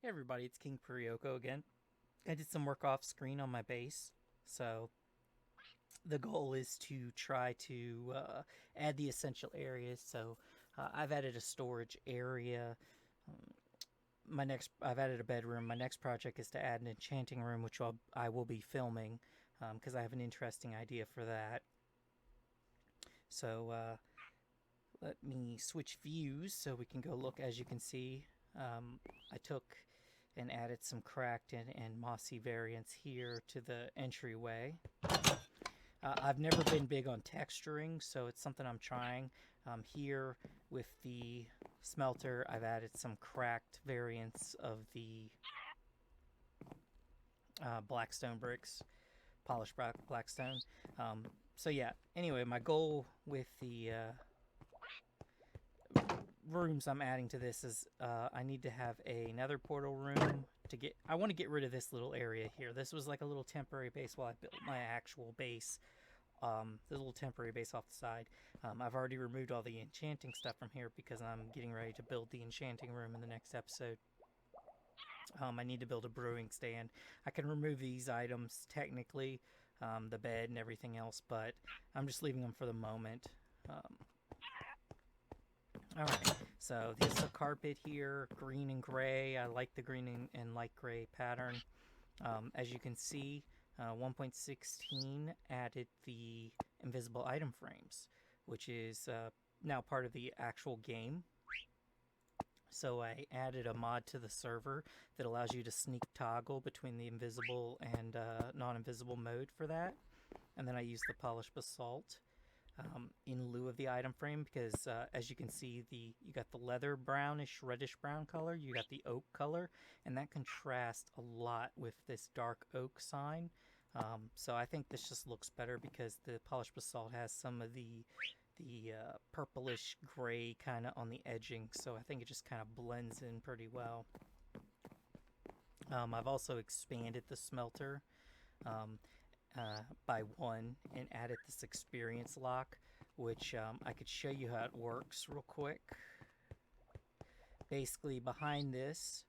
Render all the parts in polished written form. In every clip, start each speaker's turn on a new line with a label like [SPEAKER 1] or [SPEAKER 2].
[SPEAKER 1] Hey everybody, it's King Prewyoko again. I did some work off screen on my base, so the goal is to try to add the essential areas. So I've added a storage area. I've added a bedroom. My next project is to add an enchanting room, which I will be filming because I have an interesting idea for that. So let me switch views so we can go look. As you can see, I took and added some cracked and mossy variants here to the entryway. I've never been big on texturing, so it's something I'm trying. Here with the smelter, I've added some cracked variants of the blackstone bricks, polished blackstone. So yeah, anyway, my goal with the rooms I'm adding to this is I need to have a nether portal room to get. I want to get rid of this little area here. This was like a little temporary base while I built my actual base. The little temporary base off the side. I've already removed all the enchanting stuff from here because I'm getting ready to build the enchanting room in the next episode. I need to build a brewing stand. I can remove these items technically, the bed and everything else, but I'm just leaving them for the moment. Alright, so this is a carpet here, green and gray. I like the green and light gray pattern. As you can see, 1.16 added the invisible item frames, which is now part of the actual game. So I added a mod to the server that allows you to sneak toggle between the invisible and non-invisible mode for that. And then I use the polished basalt in lieu of the item frame because as you can see, you got the leather brownish reddish brown color, you got the oak color, and that contrasts a lot with this dark oak sign. So I think this just looks better because the polished basalt has some of the purplish gray kind of on the edging, so I think it just kind of blends in pretty well. I've also expanded the smelter by one and added this experience lock, which I could show you how it works real quick. Basically, behind this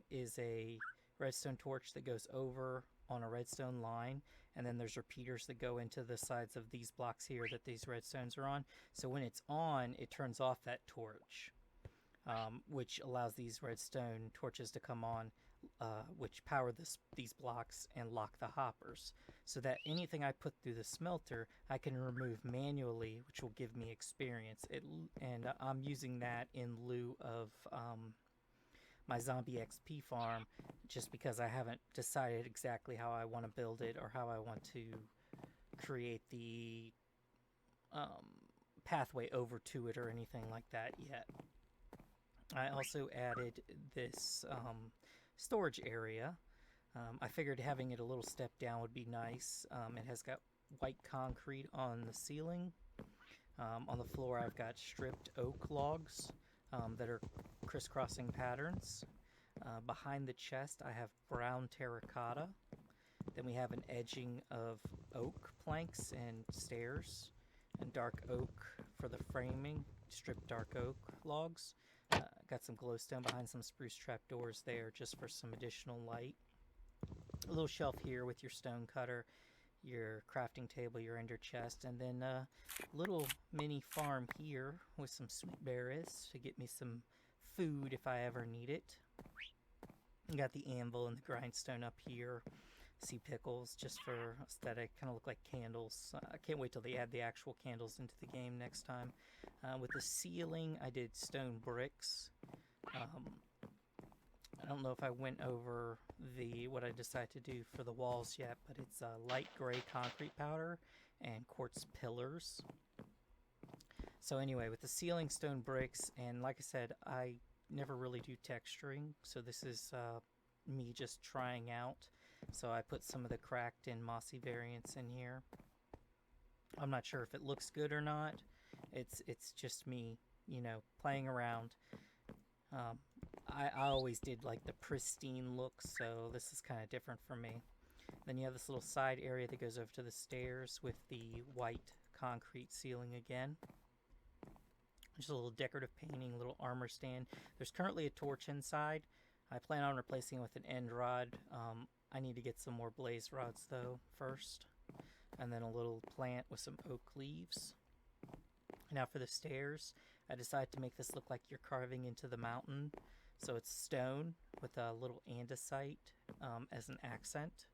[SPEAKER 1] is a redstone torch that goes over on a redstone line, and then there's repeaters that go into the sides of these blocks here that these redstones are on. So when it's on, it turns off that torch, which allows these redstone torches to come on, which power these blocks and lock the hoppers, so that anything I put through the smelter I can remove manually, which will give me experience. And I'm using that in lieu of my zombie XP farm, just because I haven't decided exactly how I want to build it or how I want to create the pathway over to it or anything like that yet. I also added this storage area. I figured having it a little step down would be nice. It has got white concrete on the ceiling. On the floor I've got stripped oak logs that are crisscrossing patterns. Behind the chest I have brown terracotta. Then we have an edging of oak planks and stairs, and dark oak for the framing, stripped dark oak logs. Got some glowstone behind some spruce trapdoors there just for some additional light. A little shelf here with your stone cutter, your crafting table, your ender chest, and then a little mini farm here with some sweet berries to get me some food if I ever need it. Got the anvil and the grindstone up here. Sea pickles just for aesthetic, kind of look like candles. I can't wait till they add the actual candles into the game next time. With the ceiling, I did stone bricks. I don't know if I went over what I decided to do for the walls yet, but it's light gray concrete powder and quartz pillars. So anyway, with the ceiling stone bricks, and like I said, I never really do texturing, so this is me just trying out. So I put some of the cracked and mossy variants in here. I'm not sure if it looks good or not. It's just me, playing around. I always did like the pristine look, so this is kind of different for me. Then you have this little side area that goes over to the stairs with the white concrete ceiling again. Just a little decorative painting, a little armor stand. There's currently a torch inside. I plan on replacing it with an end rod. I need to get some more blaze rods though first, and then a little plant with some oak leaves. Now for the stairs, I decided to make this look like you're carving into the mountain. So it's stone with a little andesite as an accent,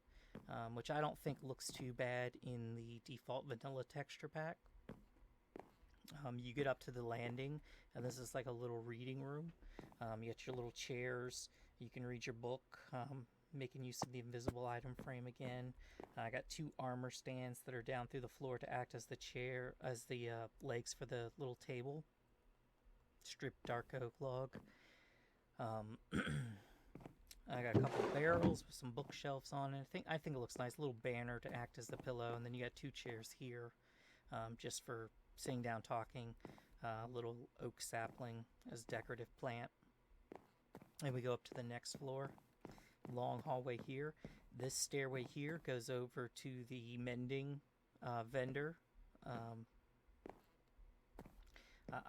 [SPEAKER 1] which I don't think looks too bad in the default vanilla texture pack. You get up to the landing, and this is like a little reading room. You get your little chairs. You can read your book, making use of the invisible item frame again. I got 2 armor stands that are down through the floor to act as the legs for the little table. Stripped dark oak log. I got a couple of barrels with some bookshelves on it. I think it looks nice. A little banner to act as the pillow, and then you got 2 chairs here, just for sitting down talking. Little oak sapling as decorative plant. And we go up to the next floor. Long hallway here. This stairway here goes over to the mending vendor.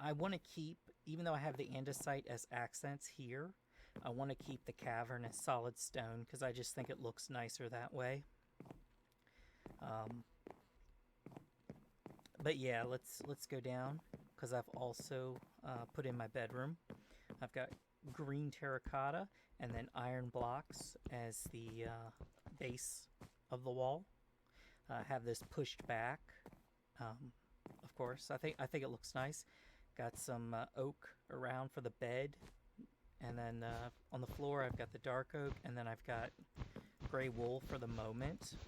[SPEAKER 1] I want to keep, even though I have the andesite as accents here, I want to keep the cavern as solid stone because I just think it looks nicer that way. But yeah, let's go down because I've also put in my bedroom. I've got green terracotta and then iron blocks as the base of the wall. I have this pushed back, of course. I think it looks nice. Got some oak around for the bed, and then on the floor I've got the dark oak, and then I've got gray wool for the moment.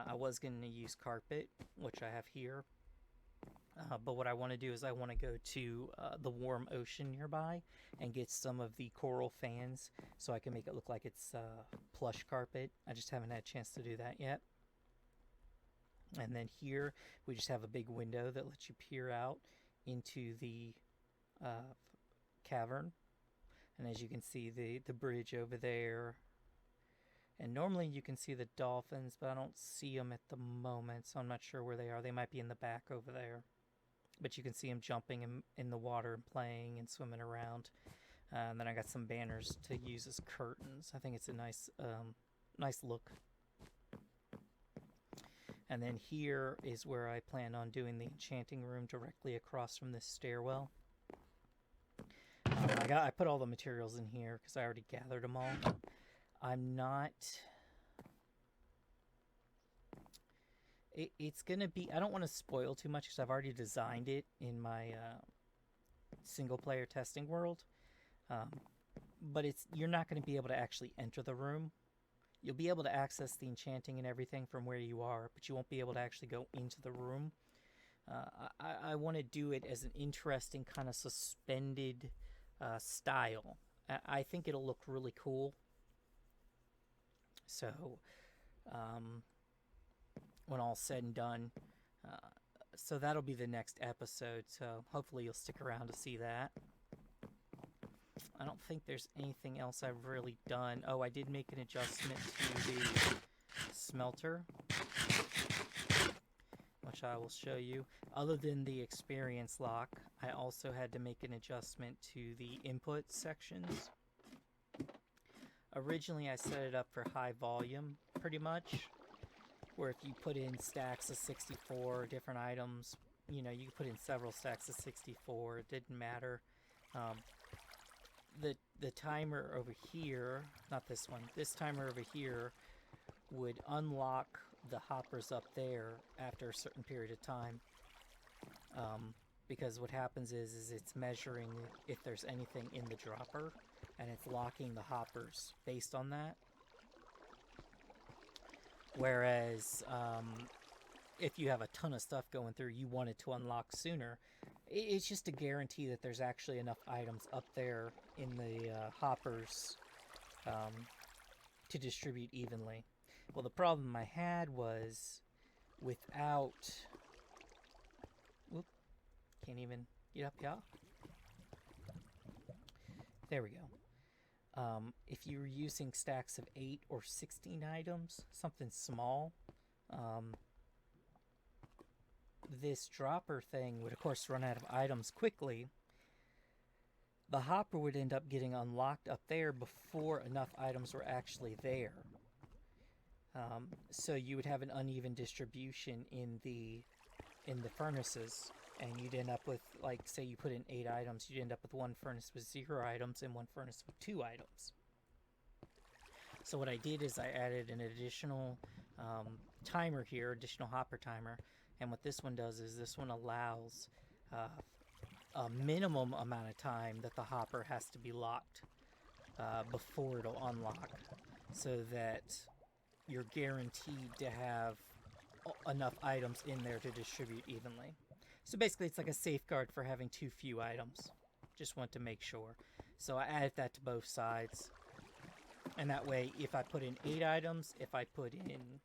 [SPEAKER 1] I was going to use carpet, which I have here. But what I want to do is I want to go to the warm ocean nearby and get some of the coral fans so I can make it look like it's plush carpet. I just haven't had a chance to do that yet. And then here we just have a big window that lets you peer out into the cavern. And as you can see, the bridge over there. And normally you can see the dolphins, but I don't see them at the moment, so I'm not sure where they are. They might be in the back over there. But you can see them jumping in the water and playing and swimming around. And then I got some banners to use as curtains. I think it's a nice look. And then here is where I plan on doing the enchanting room directly across from this stairwell. I put all the materials in here because I already gathered them all. I'm not... It's going to be... I don't want to spoil too much because I've already designed it in my single-player testing world. But you're not going to be able to actually enter the room. You'll be able to access the enchanting and everything from where you are, but you won't be able to actually go into the room. I want to do it as an interesting kind of suspended style. I think it'll look really cool. So, when all's said and done, so that'll be the next episode, so hopefully you'll stick around to see that. I don't think there's anything else I've really done. Oh, I did make an adjustment to the smelter, which I will show you. Other than the experience lock, I also had to make an adjustment to the input sections. Originally, I set it up for high volume, pretty much, where if you put in stacks of 64 different items, you know, you could put in several stacks of 64, it didn't matter. The timer over here, not this one, this timer over here would unlock the hoppers up there after a certain period of time. Because what happens is it's measuring if there's anything in the dropper, and it's locking the hoppers based on that. Whereas, if you have a ton of stuff going through, you want it to unlock sooner. It's just a guarantee that there's actually enough items up there in the hoppers to distribute evenly. Well, the problem I had was without... Whoop, can't even get up, y'all. There we go. If you were using stacks of 8 or 16 items, something small, this dropper thing would, of course, run out of items quickly. the hopper would end up getting unlocked up there before enough items were actually there. So you would have an uneven distribution in the furnaces, and you'd end up with, like, say you put in 8 items, you'd end up with one furnace with 0 items and one furnace with 2 items. So what I did is I added an additional timer here, additional hopper timer, and what this one does is this one allows a minimum amount of time that the hopper has to be locked before it'll unlock, so that you're guaranteed to have enough items in there to distribute evenly. So basically it's like a safeguard for having too few items. Just want to make sure. So I added that to both sides. And that way, if I put in 8 items, if I put in,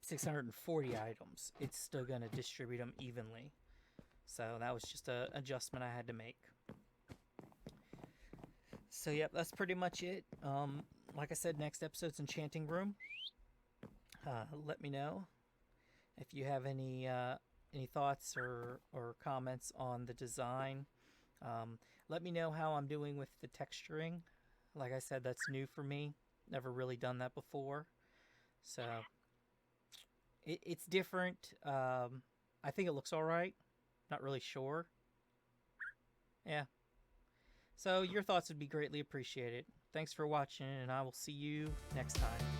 [SPEAKER 1] 640 items, it's still going to distribute them evenly. So that was just an adjustment I had to make. So yep, that's pretty much it. Like I said, next episode's Enchanting Room. Let me know if you have any thoughts or comments on the design. Let me know how I'm doing with the texturing. Like I said, that's new for me. Never really done that before. So it's different. I think it looks alright. Not really sure. Yeah. So your thoughts would be greatly appreciated. Thanks for watching, and I will see you next time.